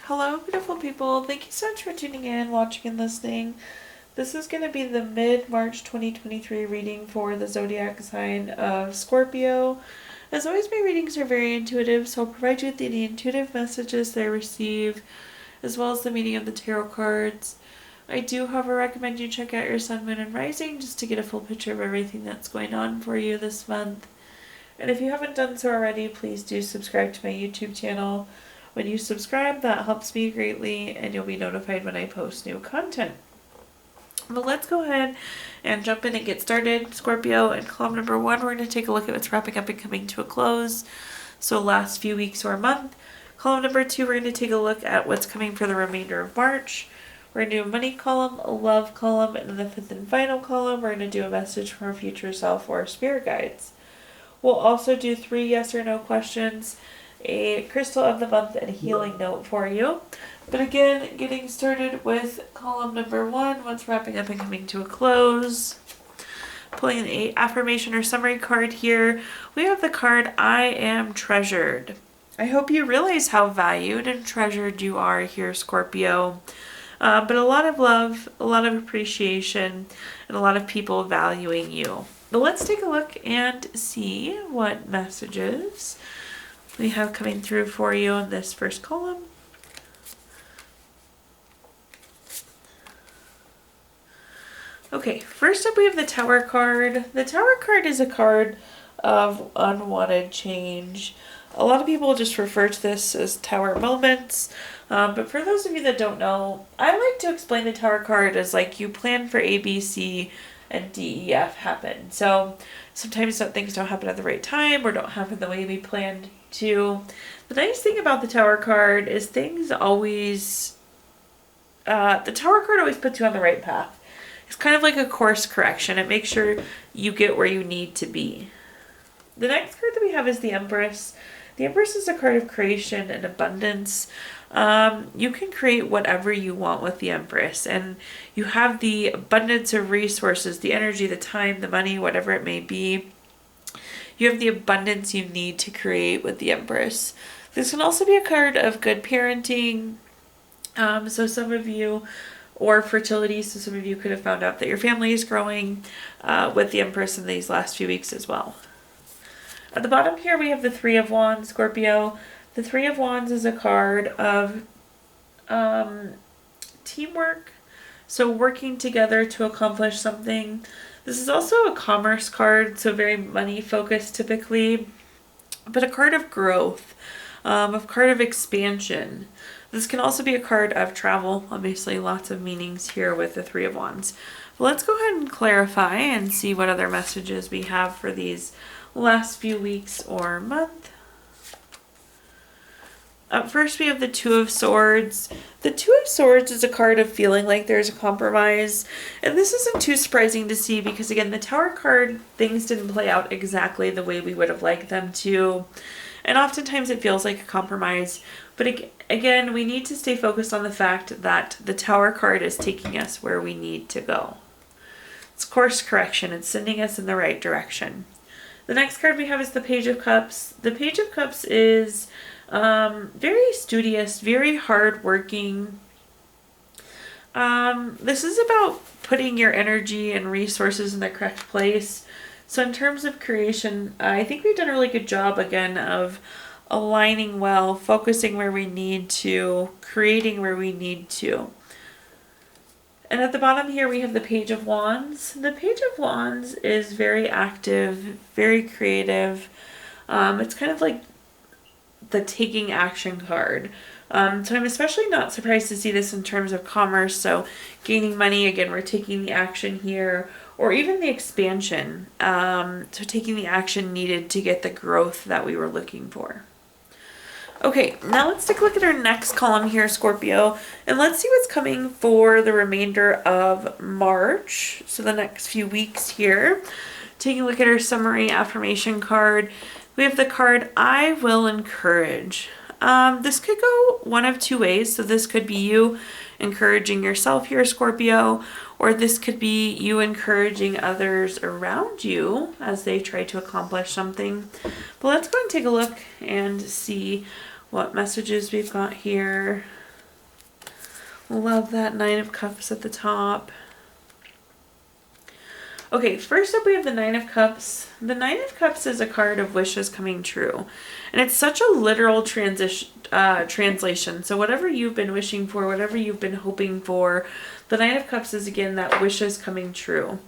Hello, beautiful people. Thank you so much for tuning in, watching, and listening. This is going to be the mid-March 2023 reading for the zodiac sign of Scorpio. As always, my readings are very intuitive, so I'll provide you with any intuitive messages that I receive, as well as the meaning of the tarot cards. I do, however, recommend you check out your sun, moon, and rising just to get a full picture of everything that's going on for you this month. And if you haven't done so already, please do subscribe to my YouTube channel. When you subscribe, that helps me greatly, and you'll be notified when I post new content. But let's go ahead and jump in and get started. Scorpio, and column number 1, we're going to take a look at what's wrapping up and coming to a close. So last few weeks or a month. Column number 2, we're going to take a look at what's coming for the remainder of March. We're going to do a money column, a love column, and then the 5th and final column, we're going to do a message from our future self or spirit guides. We'll also do 3 yes or no questions, a crystal of the month, and a healing note for you. But again, getting started with column number 1, what's wrapping up and coming to a close. Pulling an affirmation or summary card here, we have the card, I am treasured. I hope you realize how valued and treasured you are here, Scorpio. But a lot of love, a lot of appreciation, and a lot of people valuing you. But let's take a look and see what messages we have coming through for you in this first column. Okay, first up we have the Tower card. The Tower card is a card of unwanted change. A lot of people just refer to this as Tower moments. But for those of you that don't know, I like to explain the Tower card as like you plan for A, B, C, and D, E, F happen. So sometimes things don't happen at the right time or don't happen the way we planned to. The nice thing about the Tower card is things always, the Tower card always puts you on the right path. It's kind of like a course correction. It makes sure you get where you need to be. The next card that we have is the Empress. The Empress is a card of creation and abundance. You can create whatever you want with the Empress, and you have the abundance of resources, the energy, the time, the money, whatever it may be. You have the abundance you need to create with the Empress. This can also be a card of good parenting. So some of you, or fertility, so some of you could have found out that your family is growing with the Empress in these last few weeks as well. At the bottom here we have the 3 of Wands, Scorpio. The 3 of Wands is a card of teamwork, so working together to accomplish something. This is also a commerce card, so very money focused typically, but a card of growth, a card of expansion. This can also be a card of travel, obviously lots of meanings here with the 3 of Wands. But let's go ahead and clarify and see what other messages we have for these last few weeks or month. Up first we have the 2 of Swords. The 2 of Swords is a card of feeling like there's a compromise. And this isn't too surprising to see because again, the Tower card, things didn't play out exactly the way we would have liked them to. And oftentimes it feels like a compromise. But again, we need to stay focused on the fact that the Tower card is taking us where we need to go. It's course correction. It's sending us in the right direction. The next card we have is the Page of Cups. The Page of Cups is very studious, very hardworking. This is about putting your energy and resources in the correct place. So in terms of creation, I think we've done a really good job again of aligning well, focusing where we need to, creating where we need to. And at the bottom here we have the Page of Wands. The Page of Wands is very active, very creative. It's kind of like the taking action card. So I'm especially not surprised to see this in terms of commerce. So gaining money, again, we're taking the action here, or even the expansion. So taking the action needed to get the growth that we were looking for. Okay, now let's take a look at our next column here, Scorpio, and let's see what's coming for the remainder of March. So the next few weeks here. Taking a look at our summary affirmation card, we have the card, I will encourage. This could go one of 2 ways. So this could be you encouraging yourself here, Scorpio, or this could be you encouraging others around you as they try to accomplish something. But let's go and take a look and see what messages we've got here. Love that Nine of Cups at the top. Okay, first up we have the Nine of Cups. The Nine of Cups is a card of wishes coming true. And it's such a literal translation. So whatever you've been wishing for, whatever you've been hoping for, the Nine of Cups is, again, that wishes coming true.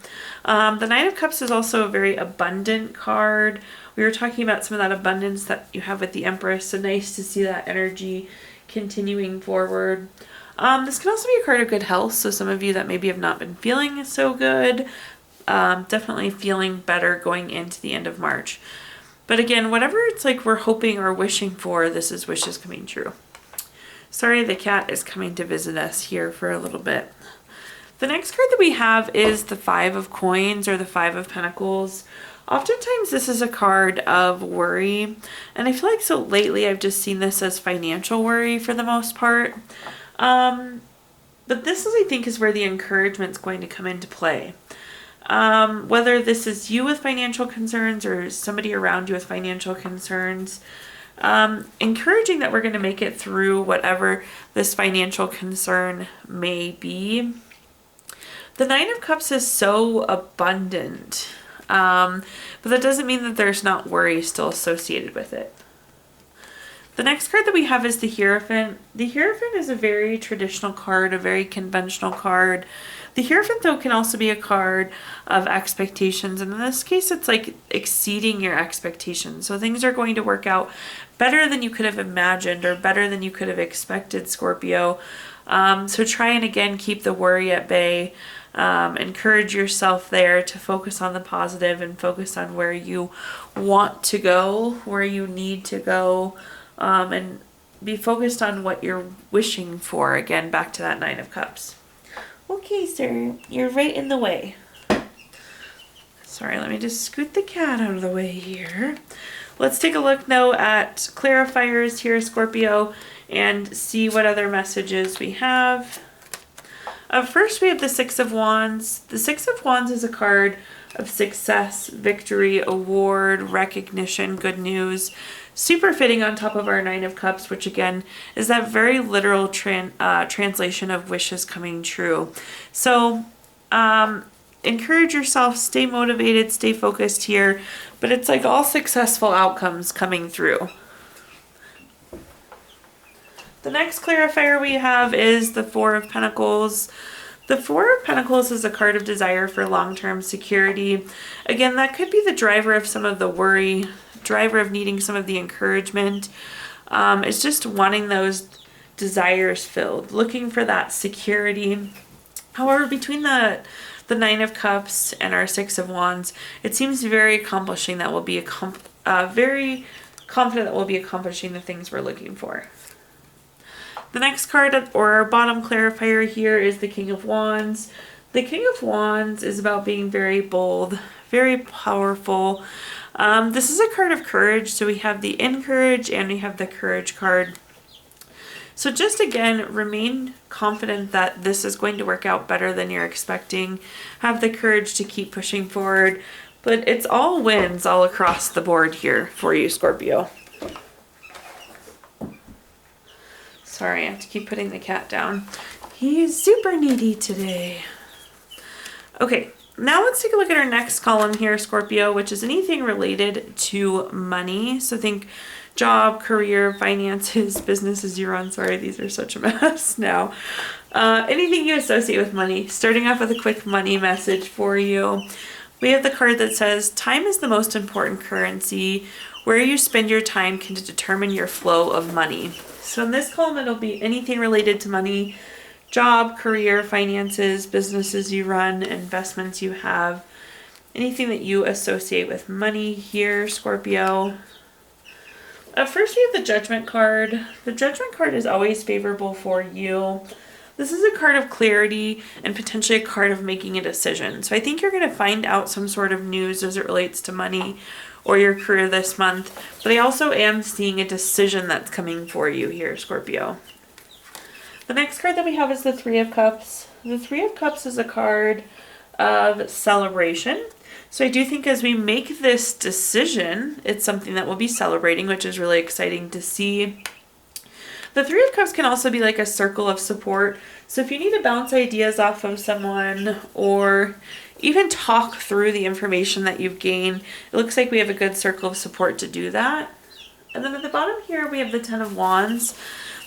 The Nine of Cups is also a very abundant card. We were talking about some of that abundance that you have with the Empress. So nice to see that energy continuing forward. This can also be a card of good health. So some of you that maybe have not been feeling so good, definitely feeling better going into the end of March. But again, whatever it's like we're hoping or wishing for, this is wishes coming true. Sorry, the cat is coming to visit us here for a little bit. The next card that we have is the Five of Coins or the Five of Pentacles. Oftentimes this is a card of worry, and I feel like so lately I've just seen this as financial worry for the most part. But this is, I think, is where the encouragement's going to come into play. Whether this is you with financial concerns or somebody around you with financial concerns, encouraging that we're going to make it through whatever this financial concern may be. The Nine of Cups is so abundant, but that doesn't mean that there's not worry still associated with it. The next card that we have is the Hierophant. The Hierophant is a very traditional card, a very conventional card. The Hierophant, though, can also be a card of expectations. And in this case, it's like exceeding your expectations. So things are going to work out better than you could have imagined or better than you could have expected, Scorpio. So try and, again, keep the worry at bay. Encourage yourself there to focus on the positive and focus on where you want to go, where you need to go. And be focused on what you're wishing for. Again, back to that Nine of Cups. Okay, sir, you're right in the way. Sorry, let me just scoot the cat out of the way here. Let's take a look now at clarifiers here, Scorpio, and see what other messages we have. First, we have the Six of Wands. The Six of Wands is a card of success, victory, award, recognition, good news. Super fitting on top of our Nine of Cups, which again is that very literal translation of wishes coming true. So encourage yourself, stay motivated, stay focused here, but it's like all successful outcomes coming through. The next clarifier we have is the Four of Pentacles. The Four of Pentacles is a card of desire for long-term security. Again, that could be the driver of some of the worry, driver of needing some of the encouragement. It's just wanting those desires filled, looking for that security. However, between the Nine of Cups and our Six of Wands, it seems very accomplishing that we'll be very confident that we'll be accomplishing the things we're looking for. The next card, or our bottom clarifier here, is the King of Wands. The King of Wands is about being very bold, very powerful. This is a card of courage, so we have the Encourage and we have the Courage card. So just again, remain confident that this is going to work out better than you're expecting. Have the courage to keep pushing forward, but it's all wins all across the board here for you, Scorpio. Sorry, I have to keep putting the cat down. He's super needy today. Okay, now let's take a look at our next column here, Scorpio, which is anything related to money. So think job, career, finances, businesses you run. Sorry, these are such a mess now. Anything you associate with money. Starting off with a quick money message for you. We have the card that says, time is the most important currency. Where you spend your time can determine your flow of money. So in this column, it'll be anything related to money, job, career, finances, businesses you run, investments you have, anything that you associate with money here, Scorpio. First, we have the Judgment card. The Judgment card is always favorable for you. This is a card of clarity and potentially a card of making a decision. So I think you're going to find out some sort of news as it relates to money or your career this month. But I also am seeing a decision that's coming for you here, Scorpio. The next card that we have is the Three of Cups. The Three of Cups is a card of celebration. So I do think as we make this decision, it's something that we'll be celebrating, which is really exciting to see. The Three of Cups can also be like a circle of support. So if you need to bounce ideas off of someone or even talk through the information that you've gained, it looks like we have a good circle of support to do that. And then at the bottom here, we have the Ten of Wands.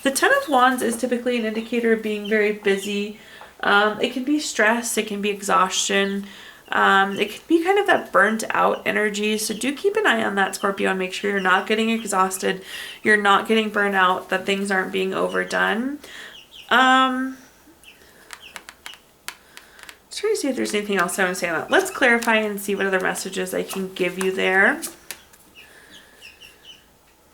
The Ten of Wands is typically an indicator of being very busy. It can be stress, it can be exhaustion. It can be kind of that burnt out energy. So do keep an eye on that, Scorpio, and make sure you're not getting exhausted. You're not getting burnt out, that things aren't being overdone. Trying to see if there's anything else I want to say on that. Let's clarify and see what other messages I can give you there.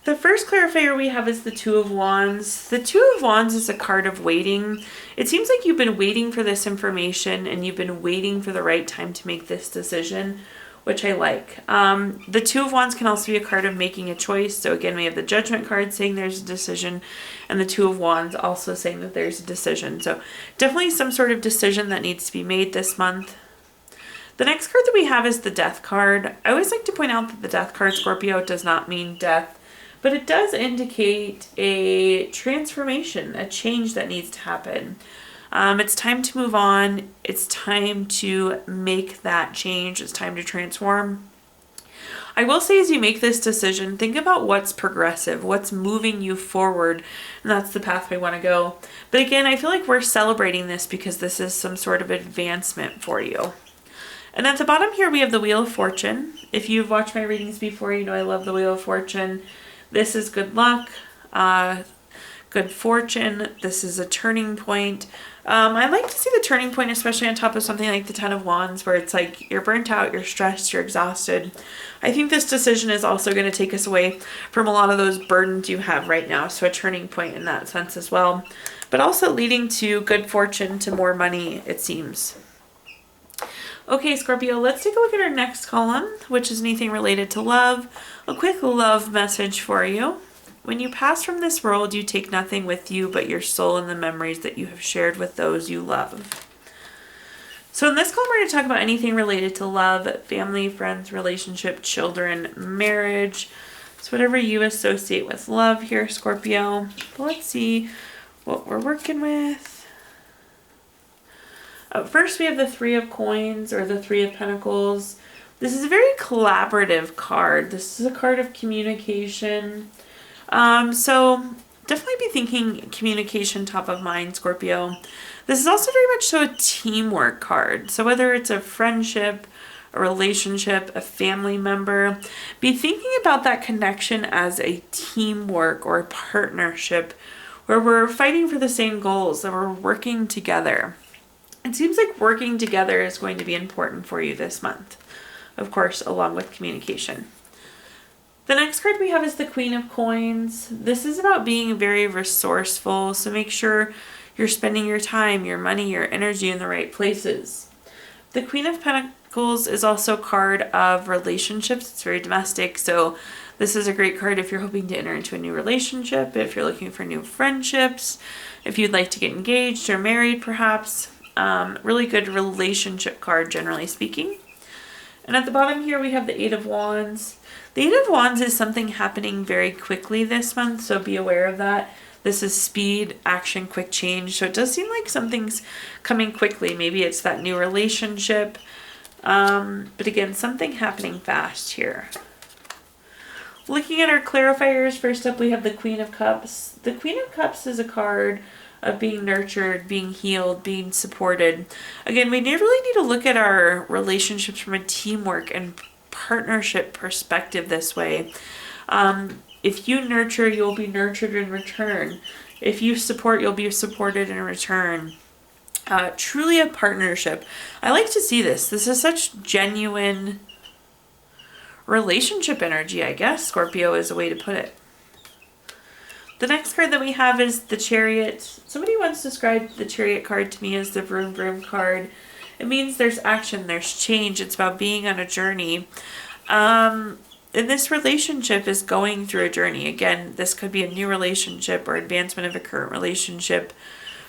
The first clarifier we have is the Two of Wands. The Two of Wands is a card of waiting. It seems like you've been waiting for this information and you've been waiting for the right time to make this decision, which I like. The Two of Wands can also be a card of making a choice. So again, we have the Judgment card saying there's a decision, and the Two of Wands also saying that there's a decision. So definitely some sort of decision that needs to be made this month. The next card that we have is the Death card. I always like to point out that the Death card, Scorpio, does not mean death, but it does indicate a transformation, a change that needs to happen. It's time to move on. It's time to make that change. It's time to transform. I will say, as you make this decision, think about what's progressive, what's moving you forward, and that's the path we want to go. But again, I feel like we're celebrating this because this is some sort of advancement for you. And at the bottom here, we have the Wheel of Fortune. If you've watched my readings before, you know I love the Wheel of Fortune. This is good luck, good fortune. This is a turning point. I like to see the turning point, especially on top of something like the Ten of Wands, where it's like you're burnt out, you're stressed, you're exhausted. I think this decision is also going to take us away from a lot of those burdens you have right now. So a turning point in that sense as well, but also leading to good fortune, to more money, it seems. Okay, Scorpio, let's take a look at our next column, which is anything related to love. A quick love message for you. When you pass from this world, you take nothing with you but your soul and the memories that you have shared with those you love. So in this column, we're going to talk about anything related to love, family, friends, relationship, children, marriage. So whatever you associate with love here, Scorpio. But let's see what we're working with. First, we have the Three of Coins, or the Three of Pentacles. This is a very collaborative card. This is a card of communication. So definitely be thinking communication top of mind, Scorpio. This is also very much so a teamwork card. So whether it's a friendship, a relationship, a family member, be thinking about that connection as a teamwork or a partnership where we're fighting for the same goals, that we're working together. It seems like working together is going to be important for you this month, of course, along with communication. The next card we have is the Queen of Coins. This is about being very resourceful, so make sure you're spending your time, your money, your energy in the right places. The Queen of Pentacles is also a card of relationships. It's very domestic, so this is a great card if you're hoping to enter into a new relationship, if you're looking for new friendships, if you'd like to get engaged or married perhaps. Really good relationship card, generally speaking. And at the bottom here, we have the Eight of Wands. The Eight of Wands is something happening very quickly this month, so be aware of that. This is speed, action, quick change. So it does seem like something's coming quickly. Maybe it's that new relationship. But again, something happening fast here. Looking at our clarifiers, first up we have the Queen of Cups. The Queen of Cups is a card of being nurtured, being healed, being supported. Again, we really need to look at our relationships from a teamwork and partnership perspective this way. If you nurture, you'll be nurtured in return. If you support, you'll be supported in return. Truly a partnership. I like to see this. This is such genuine relationship energy, I guess, Scorpio, is a way to put it. The next card that we have is the Chariot. Somebody once described the Chariot card to me as the Vroom Vroom card. It means there's action, there's change. It's about being on a journey. And this relationship is going through a journey. Again, this could be a new relationship or advancement of a current relationship.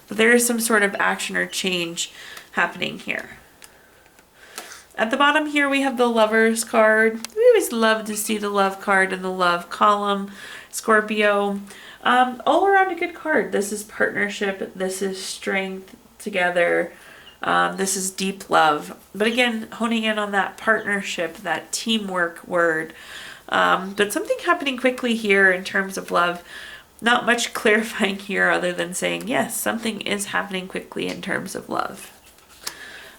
But there is some sort of action or change happening here. At the bottom here, we have the Lovers card. We always love to see the Love card in the Love column, Scorpio. All around a good card. This is partnership. This is strength together. This is deep love. But again, honing in on that partnership, that teamwork word. But something happening quickly here in terms of love. Not much clarifying here other than saying, yes, something is happening quickly in terms of love.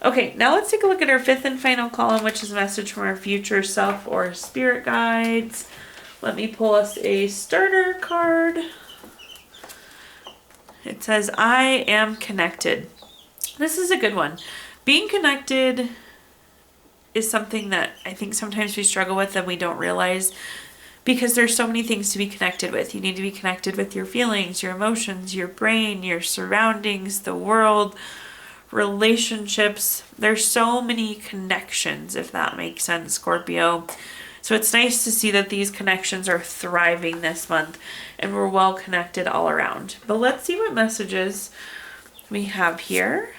Okay, now let's take a look at our fifth and final column, which is a message from our future self or spirit guides. Let me pull us a starter card. It says, I am connected. This is a good one. Being connected is something that I think sometimes we struggle with and we don't realize, because there's so many things to be connected with. You need to be connected with your feelings, your emotions, your brain, your surroundings, the world, relationships. There's so many connections, if that makes sense, Scorpio. So it's nice to see that these connections are thriving this month and we're well connected all around. But let's see what messages we have here.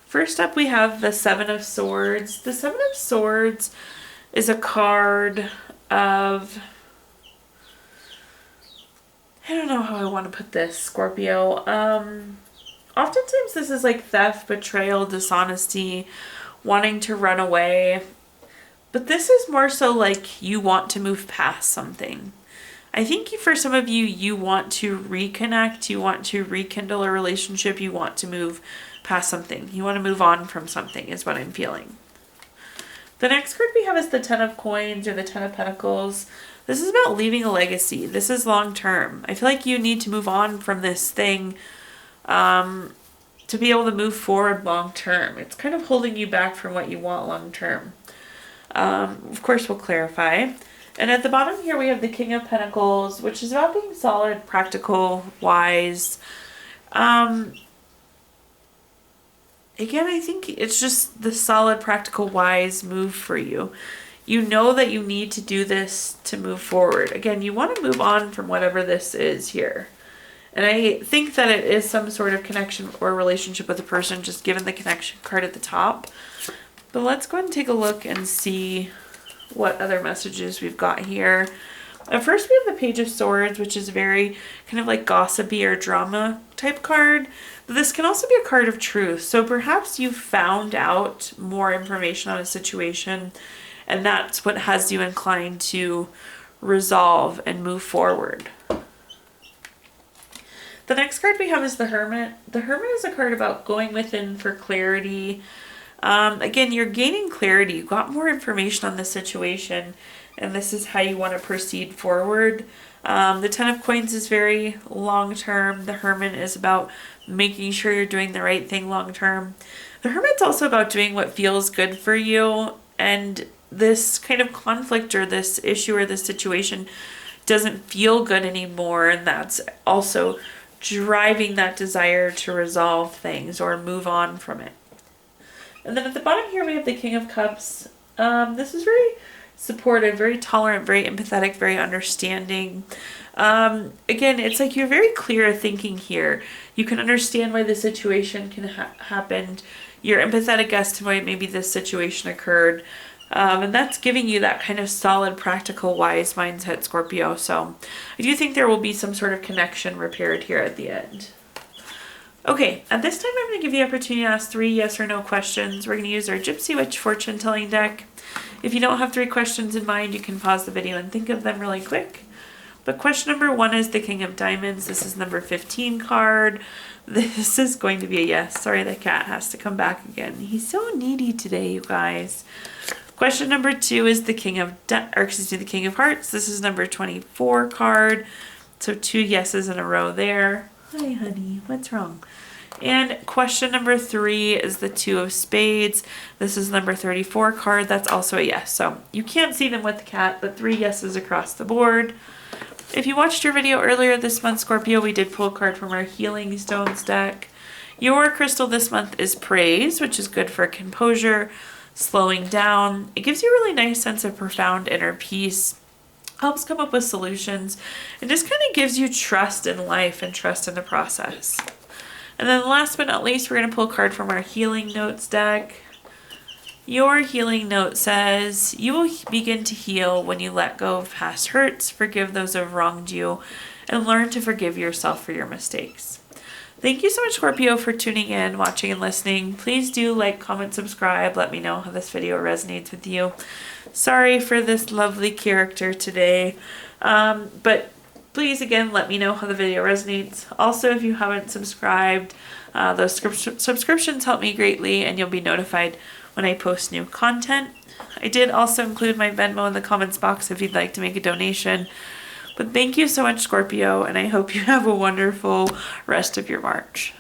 First up, we have the Seven of Swords. The Seven of Swords is a card of, I don't know how I want to put this, Scorpio. Oftentimes this is like theft, betrayal, dishonesty, wanting to run away. But this is more so like you want to move past something. I think for some of you, you want to reconnect, you want to rekindle a relationship, you want to move past something. You want to move on from something is what I'm feeling. The next card we have is the Ten of Coins or the Ten of Pentacles. This is about leaving a legacy. This is long term. I feel like you need to move on from this thing to be able to move forward long term. It's kind of holding you back from what you want long term. Of course, we'll clarify. And at the bottom here, we have the King of Pentacles, which is about being solid, practical, wise. Again, I think it's just the solid, practical, wise move for you. You know that you need to do this to move forward. Again, you want to move on from whatever this is here. And I think that it is some sort of connection or relationship with a person, just given the connection card at the top. But let's go ahead and take a look and see what other messages we've got here. First, we have the Page of Swords, which is very kind of like gossipy or drama type card. But this can also be a card of truth. So perhaps you found out more information on a situation, and that's what has you inclined to resolve and move forward. The next card we have is the Hermit. The Hermit is a card about going within for clarity. Again, you're gaining clarity. You got more information on the situation, and this is how you want to proceed forward. The Ten of Coins is very long term. The Hermit is about making sure you're doing the right thing long term. The Hermit's also about doing what feels good for you, and this kind of conflict or this issue or this situation doesn't feel good anymore, and that's also driving that desire to resolve things or move on from it. And then at the bottom here we have the King of Cups. This is very supportive, very tolerant, very empathetic, very understanding. Again, it's like you're very clear thinking here. You can understand why the situation can happen. You're empathetic as to why maybe this situation occurred. And that's giving you that kind of solid, practical, wise mindset, Scorpio. So I do think there will be some sort of connection repaired here at the end. Okay, at this time I'm going to give you the opportunity to ask 3 yes or no questions. We're going to use our Gypsy Witch fortune telling deck. If you don't have 3 questions in mind, you can pause the video and think of them really quick. But question number 1 is the King of Diamonds. This is number 15 card. This is going to be a yes. Sorry, the cat has to come back again. He's so needy today, you guys. Question number 2 is the King of the King of Hearts. This is number 24 card. So 2 yeses in a row there. Hi, honey. What's wrong? And question number 3 is the 2 of Spades. This is number 34 card. That's also a yes. So you can't see them with the cat, but 3 yeses across the board. If you watched your video earlier this month, Scorpio, we did pull a card from our Healing Stones deck. Your crystal this month is Praise, which is good for composure, slowing down. It gives you a really nice sense of profound inner peace, helps come up with solutions, and just kind of gives you trust in life and trust in the process. And then last but not least, we're going to pull a card from our Healing Notes deck. Your healing note says, you will begin to heal when you let go of past hurts, forgive those who have wronged you, and learn to forgive yourself for your mistakes. Thank you so much, Scorpio, for tuning in, watching, and listening. Please do like, comment, subscribe. Let me know how this video resonates with you. Sorry for this lovely character today, but please, again, let me know how the video resonates. Also, if you haven't subscribed, those subscriptions help me greatly, and you'll be notified when I post new content. I did also include my Venmo in the comments box if you'd like to make a donation. But thank you so much, Scorpio, and I hope you have a wonderful rest of your March.